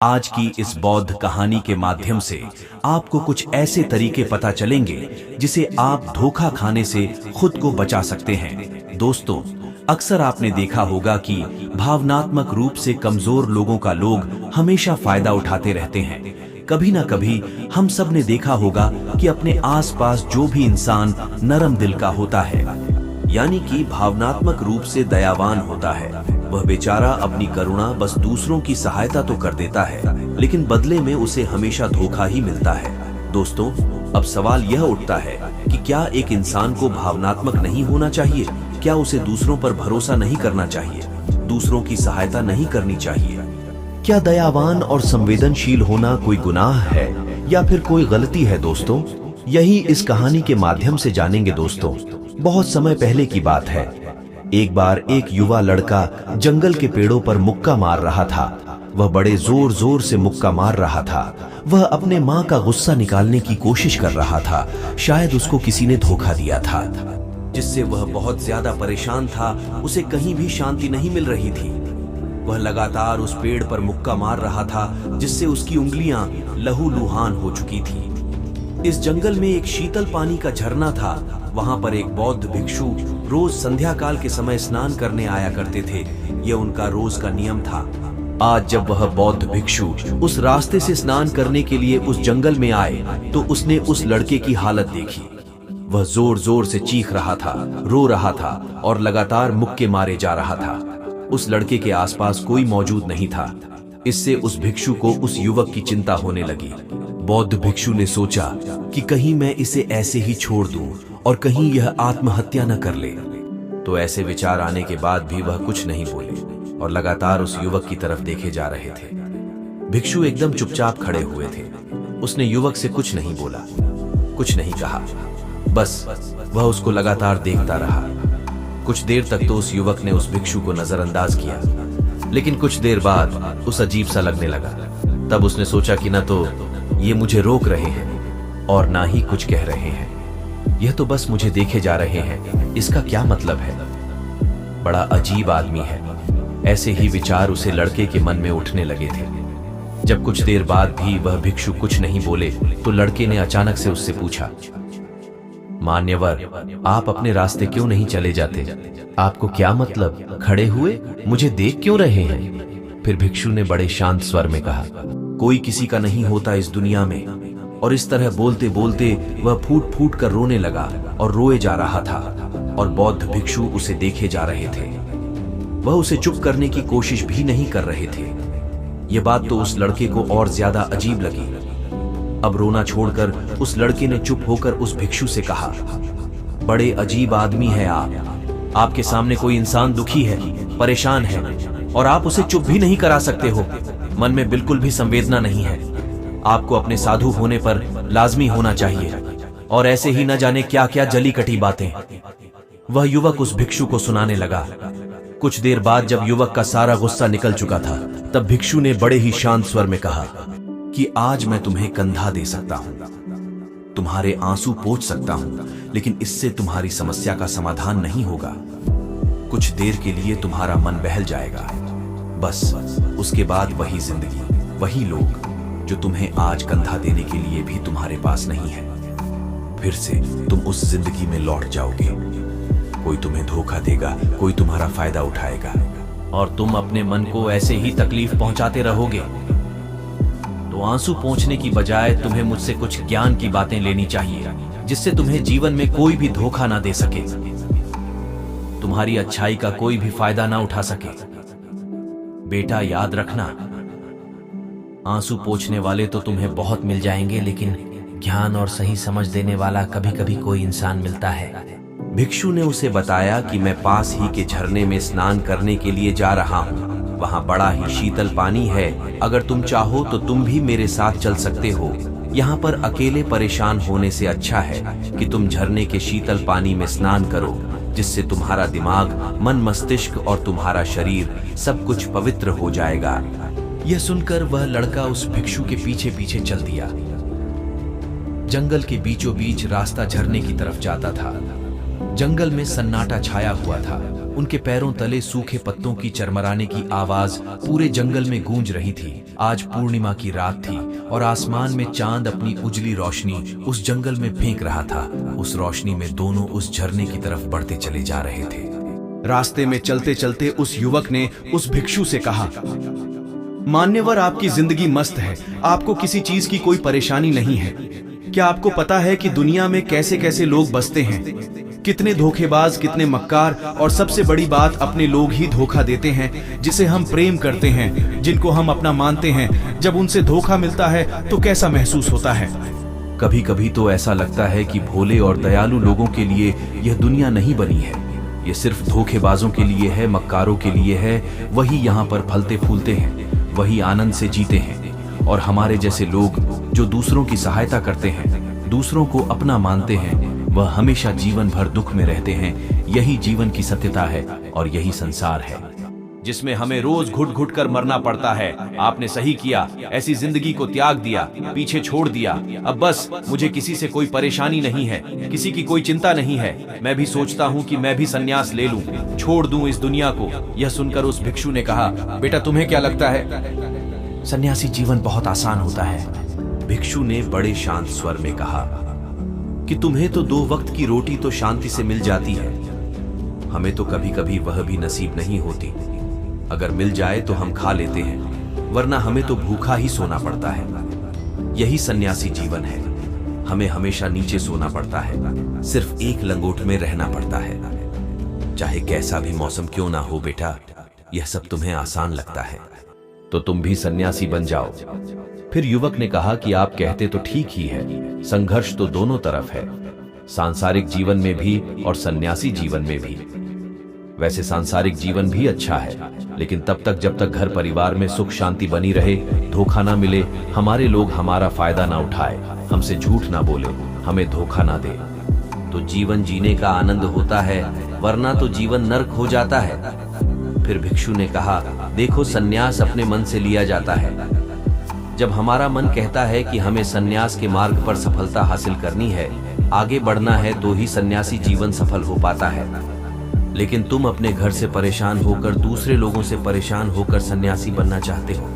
आज की इस बौद्ध कहानी के माध्यम से आपको कुछ ऐसे तरीके पता चलेंगे जिसे आप धोखा खाने से खुद को बचा सकते हैं। दोस्तों, अक्सर आपने देखा होगा कि भावनात्मक रूप से कमजोर लोगों का लोग हमेशा फायदा उठाते रहते हैं। कभी ना कभी हम सब ने देखा होगा कि अपने आसपास जो भी इंसान नरम दिल का होता है, यानी कि भावनात्मक रूप से दयावान होता है, वह बेचारा अपनी करुणा बस दूसरों की सहायता तो कर देता है, लेकिन बदले में उसे हमेशा धोखा ही मिलता है। दोस्तों, अब सवाल यह उठता है कि क्या एक इंसान को भावनात्मक नहीं होना चाहिए? क्या उसे दूसरों पर भरोसा नहीं करना चाहिए? दूसरों की सहायता नहीं करनी चाहिए? क्या दयावान और संवेदनशील होना कोई गुनाह है या फिर कोई गलती है? दोस्तों, यही इस कहानी के माध्यम से जानेंगे। दोस्तों, बहुत समय पहले की बात है। एक बार एक युवा लड़का जंगल के पेड़ों पर मुक्का मार रहा था। वह बड़े जोर जोर से मुक्का मार रहा था। वह अपने माँ का गुस्सा निकालने की कोशिश कर रहा था। शायद उसको किसी ने धोखा दिया था, जिससे वह बहुत ज्यादा परेशान था। उसे कहीं भी शांति नहीं मिल रही थी। वह लगातार उस पेड़ पर मुक्का मार रहा था, जिससे उसकी उंगलियां लहूलुहान हो चुकी थी। इस जंगल में एक शीतल पानी का झरना था। वहां पर एक बौद्ध भिक्षु रोज संध्या काल के समय स्नान करने आया करते थे। यह उनका रोज का नियम था। आज जब वह बौद्ध भिक्षु उस रास्ते से स्नान करने के लिए उस जंगल में आए, तो उसने उस लड़के की हालत देखी। वह जोर जोर से चीख रहा था, रो रहा था और लगातार मुक्के मारे जा रहा था। उस लड़के के आसपास कोई मौजूद नहीं था। इससे उस भिक्षु को उस युवक की चिंता होने लगी। बौद्ध भिक्षु ने सोचा कि कहीं मैं इसे ऐसे ही छोड़ दूं और कहीं यह आत्महत्या न कर ले। तो ऐसे विचार आने के बाद भी वह कुछ नहीं बोले और लगातार उस युवक की तरफ देखे जा रहे थे। भिक्षु एकदम चुपचाप खड़े हुए थे। उसने युवक से कुछ नहीं बोला, कुछ नहीं कहा, बस वह उसको लगातार देखता रहा। कुछ देर तक तो उस युवक ने उस भिक्षु को नजरअंदाज किया, लेकिन कुछ देर बाद उस अजीब सा लगने लगा। तब उसने सोचा कि न तो ये मुझे रोक रहे हैं और ना ही कुछ कह रहे हैं। यह तो बस मुझे देखे जा रहे हैं। इसका क्या मतलब है? बड़ा अजीब आदमी है। ऐसे ही विचार उसे लड़के के मन में उठने लगे थे। जब कुछ देर बाद भी वह भिक्षु कुछ नहीं बोले, तो लड़के ने अचानक से उससे पूछा, मान्यवर, आप अपने रास्ते क्यों नहीं चले जाते? आपको क्या मतलब? खड़े हुए मुझे देख क्यों रहे हैं? फिर भिक्षु ने बड़े शांत स्वर में कहा, कोई किसी का नहीं होता इस दुनिया में। और इस तरह बोलते बोलते वह फूट फूट कर रोने लगा और रोए जा रहा था। और बौद्ध भिक्षु उसे देखे जा रहे थे। वह उसे चुप करने की कोशिश भी नहीं कर रहे थे। यह बात तो उस लड़के को और ज्यादा अजीब लगी। अब रोना छोड़कर उस लड़के ने चुप होकर उस भिक्षु से कहा, बड़े अजीब आदमी है आप। आपके सामने कोई इंसान दुखी है, परेशान है, और आप उसे चुप भी नहीं करा सकते हो। मन में बिल्कुल भी संवेदना नहीं है। आपको अपने साधु होने पर लाजमी होना चाहिए, और ऐसे ही न जाने क्या क्या जली कटी बातें वह युवक उस भिक्षु को सुनाने लगा। कुछ देर बाद जब युवक का सारा गुस्सा निकल चुका था, तब भिक्षु ने बड़े ही शांत स्वर में कहा कि आज मैं तुम्हें कंधा दे सकता हूं, तुम्हारे आंसू पोंछ सकता हूं, लेकिन इससे तुम्हारी समस्या का समाधान नहीं होगा। कुछ देर के लिए तुम्हारा मन बहल जाएगा, बस उसके बाद वही जिंदगी, वही लोग जो तुम्हें आज कंधा देने के लिए भी तुम्हारे पास नहीं है। फिर से तुम उस जिंदगी में लौट जाओगे। कोई तुम्हें धोखा देगा, कोई तुम्हारा फायदा उठाएगा, और तुम अपने मन को ऐसे ही तकलीफ पहुंचाते रहोगे। तो आंसू पोंछने की बजाय तुम्हें मुझसे कुछ ज्ञान की बातें लेनी चाहिए, जिससे तुम्हें जीवन में कोई भी धोखा ना दे सके, तुम्हारी अच्छाई का कोई भी फायदा ना उठा सके। बेटा, याद रखना, आंसू पोंछने वाले तो तुम्हें बहुत मिल जाएंगे, लेकिन ज्ञान और सही समझ देने वाला कभी कभी कोई इंसान मिलता है। भिक्षु ने उसे बताया कि मैं पास ही के झरने में स्नान करने के लिए जा रहा हूँ। वहाँ बड़ा ही शीतल पानी है। अगर तुम चाहो तो तुम भी मेरे साथ चल सकते हो। यहाँ पर अकेले परेशान होने से अच्छा है कि तुम झरने के शीतल पानी में स्नान करो, जिससे तुम्हारा दिमाग, मन, मस्तिष्क और तुम्हारा शरीर सब कुछ पवित्र हो जाएगा। यह सुनकर वह लड़का उस भिक्षु के पीछे पीछे चल दिया। जंगल के बीचों बीच रास्ता झरने की तरफ जाता था। जंगल में सन्नाटा छाया हुआ था। उनके पैरों तले सूखे पत्तों की चरमराने की आवाज पूरे जंगल में गूंज रही थी। आज पूर्णिमा की रात थी और आसमान में चांद अपनी उजली रोशनी उस जंगल में फेंक रहा था। उस रोशनी में दोनों उस झरने की तरफ बढ़ते चले जा रहे थे। रास्ते में चलते चलते उस युवक ने उस भिक्षु से कहा, मान्यवर, आपकी जिंदगी मस्त है, आपको किसी चीज की कोई परेशानी नहीं है। क्या आपको पता है कि दुनिया में कैसे कैसे लोग बसते हैं? कितने धोखेबाज, कितने मक्कार, और सबसे बड़ी बात, अपने लोग ही धोखा देते हैं जिसे हम प्रेम करते हैं, जिनको हम अपना मानते हैं। जब उनसे धोखा मिलता है तो कैसा महसूस होता है? कभी कभी तो ऐसा लगता है कि भोले और दयालु लोगों के लिए यह दुनिया नहीं बनी है। ये सिर्फ धोखेबाजों के लिए है, मक्कारों के लिए है। वही यहाँ पर फलते फूलते हैं, वही आनंद से जीते हैं। और हमारे जैसे लोग जो दूसरों की सहायता करते हैं, दूसरों को अपना मानते हैं, वह हमेशा जीवन भर दुख में रहते हैं। यही जीवन की सत्यता है और यही संसार है जिसमें हमें रोज घुट घुट कर मरना पड़ता है। आपने सही किया, ऐसी जिंदगी को त्याग दिया, पीछे छोड़ दिया। अब बस मुझे किसी से कोई परेशानी नहीं है, किसी की कोई चिंता नहीं है। मैं भी सोचता हूँ कि मैं भी संन्यास ले लूं, छोड़ दूं इस दुनिया को। यह सुनकर उस भिक्षु ने कहा, बेटा तुम्हें क्या लगता है? सन्यासी जीवन बहुत आसान होता है। भिक्षु ने बड़े शांत स्वर में कहा कि तुम्हें तो 2 वक्त की रोटी तो शांति से मिल जाती है, हमें तो कभी कभी वह भी नसीब नहीं होती। अगर मिल जाए तो हम खा लेते हैं, वरना हमें तो भूखा ही सोना पड़ता है। यही सन्यासी जीवन है। हमें हमेशा नीचे सोना पड़ता है, सिर्फ एक लंगोट में रहना पड़ता है। चाहे कैसा भी मौसम क्यों ना हो बेटा, यह सब तुम्हें आसान लगता है तो तुम भी सन्यासी बन जाओ। फिर युवक ने कहा कि आप कहते तो ठीक ही है, संघर्ष तो दोनों तरफ है, सांसारिक जीवन में भी और सन्यासी जीवन में भी। वैसे सांसारिक जीवन भी अच्छा है, लेकिन तब तक जब तक घर परिवार में सुख शांति बनी रहे, धोखा ना मिले, हमारे लोग हमारा फायदा ना उठाए, हमसे झूठ ना बोले, हमें धोखा ना दे, तो जीवन जीने का आनंद होता है, वरना तो जीवन नर्क हो जाता है। फिर भिक्षु ने कहा, देखो सन्यास अपने मन से लिया जाता है। जब हमारा मन कहता है कि हमें सन्यास के मार्ग पर सफलता हासिल करनी है, आगे बढ़ना है, तो ही सन्यासी जीवन सफल हो पाता है। लेकिन तुम अपने घर से परेशान होकर, दूसरे लोगों से परेशान होकर सन्यासी बनना चाहते हो,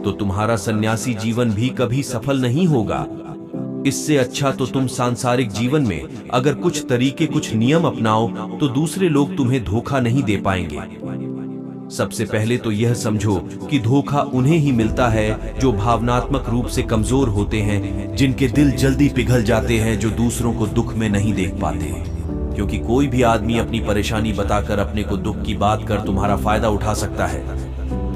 तो तुम्हारा सन्यासी जीवन भी कभी सफल नहीं होगा। इससे अच्छा तो तुम सांसारिक जीवन में अगर कुछ तरीके, कुछ नियम अपनाओ, तो दूसरे लोग तुम्हें धोखा नहीं दे पाएंगे। सबसे पहले तो यह समझो कि धोखा उन्हें ही मिलता है जो भावनात्मक रूप से कमजोर होते हैं, जिनके दिल जल्दी पिघल जाते हैं, जो दूसरों को दुख में नहीं देख पाते। क्योंकि कोई भी आदमी अपनी परेशानी बताकर, अपने को दुख की बात कर तुम्हारा फायदा उठा सकता है।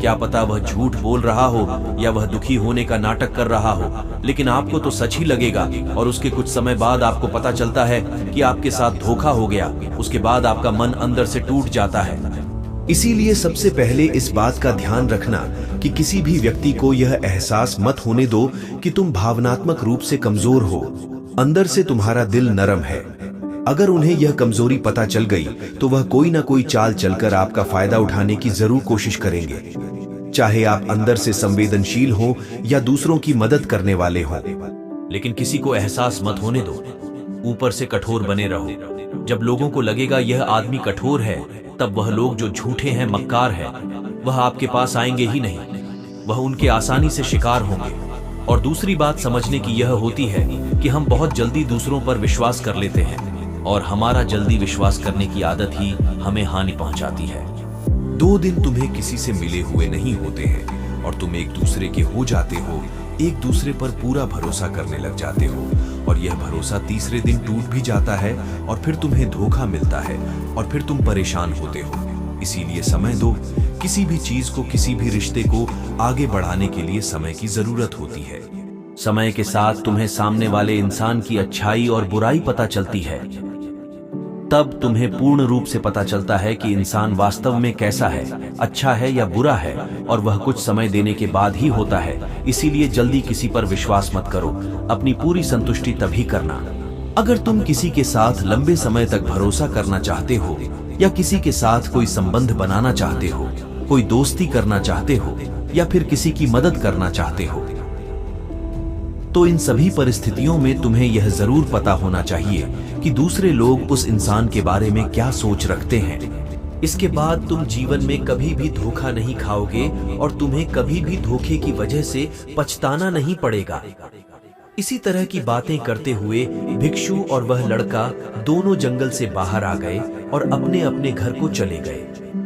क्या पता वह झूठ बोल रहा हो या वह दुखी होने का नाटक कर रहा हो, लेकिन आपको तो सच ही लगेगा। और उसके कुछ समय बाद आपको पता चलता है कि आपके साथ धोखा हो गया। उसके बाद आपका मन अंदर से टूट जाता है। इसीलिए सबसे पहले इस बात का ध्यान रखना कि किसी भी व्यक्ति को यह एहसास मत होने दो कि तुम भावनात्मक रूप से कमजोर हो। अंदर से तुम्हारा दिल नरम है। अगर उन्हें यह कमजोरी पता चल गई तो वह कोई ना कोई चाल चलकर आपका फायदा उठाने की जरूर कोशिश करेंगे, चाहे आप अंदर से संवेदनशील हो या दूसरों की मदद करने वाले हो। लेकिन किसी को एहसास मत होने दो, ऊपर से कठोर बने रहो। जब लोगों को लगेगा यह आदमी कठोर है, तब वह लोग जो झूठे हैं, मक्कार हैं, वह आपके पास आएंगे ही नहीं। वह उनके आसानी से शिकार होंगे। और दूसरी बात समझने की यह होती है कि हम बहुत जल्दी दूसरों पर विश्वास कर लेते हैं, और हमारा जल्दी विश्वास करने की आदत ही हमें हानि पहुंचाती है। 2 दिन तुम्हें किसी से मिले हुए नहीं होते हैं और तुम एक दूसरे के हो जाते हो, एक दूसरे पर पूरा भरोसा करने लग जाते हो, और यह भरोसा तीसरे दिन टूट भी जाता है और फिर तुम्हें धोखा मिलता है और फिर तुम परेशान होते हो। इसीलिए समय दो। किसी भी चीज को, किसी भी रिश्ते को आगे बढ़ाने के लिए समय की जरूरत होती है। समय के साथ तुम्हें सामने वाले इंसान की अच्छाई और बुराई पता चलती है। तब तुम्हें पूर्ण रूप से पता चलता है कि इंसान वास्तव में कैसा है, अच्छा है या बुरा है, और वह कुछ समय देने के बाद ही होता है। इसीलिए जल्दी किसी पर विश्वास मत करो। अपनी पूरी संतुष्टि तभी करना। अगर तुम किसी के साथ लंबे समय तक भरोसा करना चाहते हो, या किसी के साथ कोई संबंध बनाना चाहते हो, कोई दोस्ती करना चाहते हो, या फिर किसी की मदद करना चाहते हो, तो इन सभी परिस्थितियों में तुम्हें यह जरूर पता होना चाहिए कि दूसरे लोग उस इंसान के बारे में क्या सोच रखते हैं। इसके बाद तुम जीवन में कभी भी धोखा नहीं खाओगे और तुम्हें कभी भी धोखे की वजह से पछताना नहीं पड़ेगा। इसी तरह की बातें करते हुए भिक्षु और वह लड़का दोनों जंगल से बाहर आ गए और अपने अपने घर को चले गए।